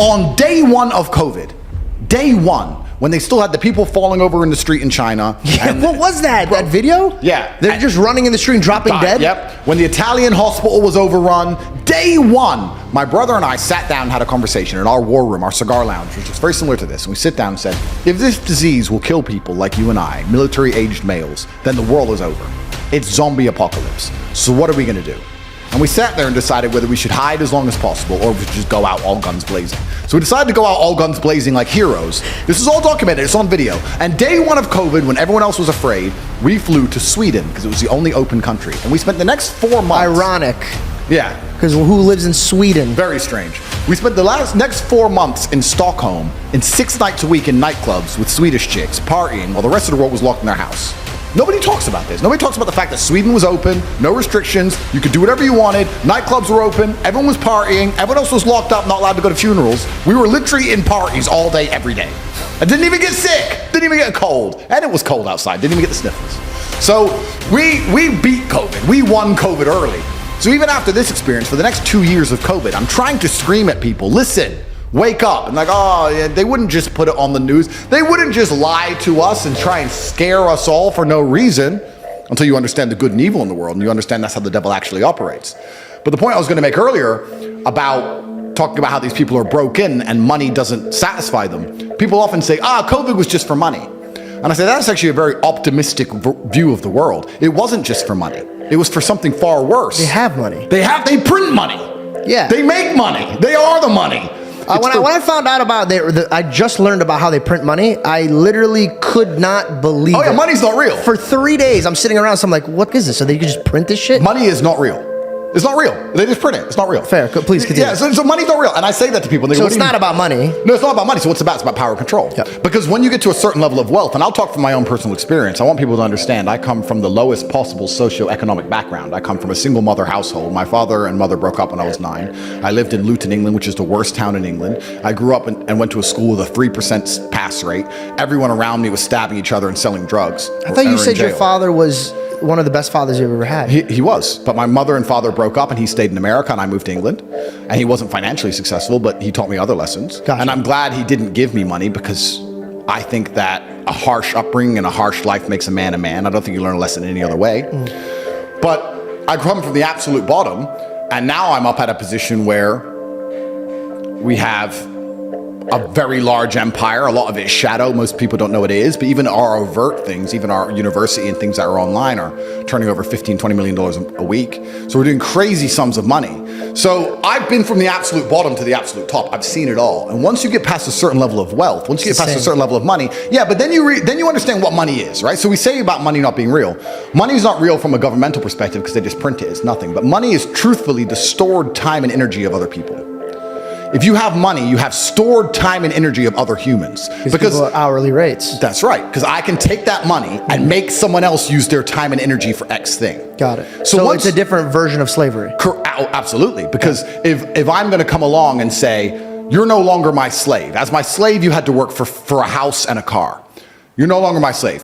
On day one of COVID, day one, when they still had the people falling over in the street in China. Yeah, what was that? That video? Yeah. They're just running in the street and dropping dead? Yep. When the Italian hospital was overrun, day one, my brother and I sat down and had a conversation in our war room, our cigar lounge, which is very similar to this. And we sit down and said, if this disease will kill people like you and I, military-aged males, then the world is over. It's zombie apocalypse. So what are we going to do? And we sat there and decided whether we should hide as long as possible or we should just go out all guns blazing. So we decided to go out all guns blazing like heroes. This is all documented, it's on video. And day one of COVID, when everyone else was afraid, we flew to Sweden because it was the only open country. And we spent the next 4 months. Ironic. Yeah. Because who lives in Sweden? Very strange. We spent the next 4 months in Stockholm, in 6 nights a week in nightclubs with Swedish chicks, partying, while the rest of the world was locked in their house. Nobody talks about this. Nobody talks about the fact that Sweden was open, no restrictions, you could do whatever you wanted, nightclubs were open, everyone was partying, everyone else was locked up, not allowed to go to funerals. We were literally in parties all day, every day. I didn't even get sick, didn't even get a cold, and it was cold outside, didn't even get the sniffles. So we beat COVID, we won COVID early. So even after this experience, for the next 2 years of COVID, I'm trying to scream at people, listen, wake up. And like, oh, yeah, they wouldn't just put it on the news. They wouldn't just lie to us and try and scare us all for no reason until you understand the good and evil in the world and you understand that's how the devil actually operates. But the point I was going to make earlier about talking about how these people are broken and money doesn't satisfy them. People often say, COVID was just for money. And I say, that's actually a very optimistic view of the world. It wasn't just for money. It was for something far worse. They have money. They print money. Yeah. They make money. They are the money. When I found out about I just learned about how they print money. I literally could not believe it. Oh yeah, money's not real. For 3 days, I'm sitting around, so I'm like, what is this? So they could just print this shit? Money is not real. It's not real. They just print it. It's not real. Fair. Please continue. Yeah, so money's not real. And I say that to people. And they so go, it's not about money. No, it's not about money. So what's about? It's about power and control. Yep. Because when you get to a certain level of wealth, and I'll talk from my own personal experience, I want people to understand I come from the lowest possible socioeconomic background. I come from a single mother household. My father and mother broke up when I was 9. I lived in Luton, England, which is the worst town in England. I grew up and went to a school with a 3% pass rate. Everyone around me was stabbing each other and selling drugs. I thought you said your father was one of the best fathers you've ever had. He was, but my mother and father broke up and he stayed in America and I moved to England. And he wasn't financially successful, but he taught me other lessons. Gotcha. And I'm glad he didn't give me money because I think that a harsh upbringing and a harsh life makes a man a man. I don't think you learn a lesson any other way. But I come from the absolute bottom and now I'm up at a position where we have a very large empire. A lot of it is shadow. Most people don't know what it is, but even our overt things, even our university and things that are online are turning over $15, $20 million a week. So we're doing crazy sums of money. So I've been from the absolute bottom to the absolute top. I've seen it all. And once you get past a certain level of wealth, once you get past a certain level of money, yeah, but then you understand what money is, right? So we say about money not being real. Money is not real from a governmental perspective because they just print it. It's nothing. But money is truthfully the stored time and energy of other people. If you have money, you have stored time and energy of other humans. Because people are hourly rates. That's right. Because I can take that money and make someone else use their time and energy for X thing. Got it. So it's a different version of slavery. Absolutely. Because if I'm going to come along and say, you're no longer my slave. As my slave, you had to work for a house and a car. You're no longer my slave.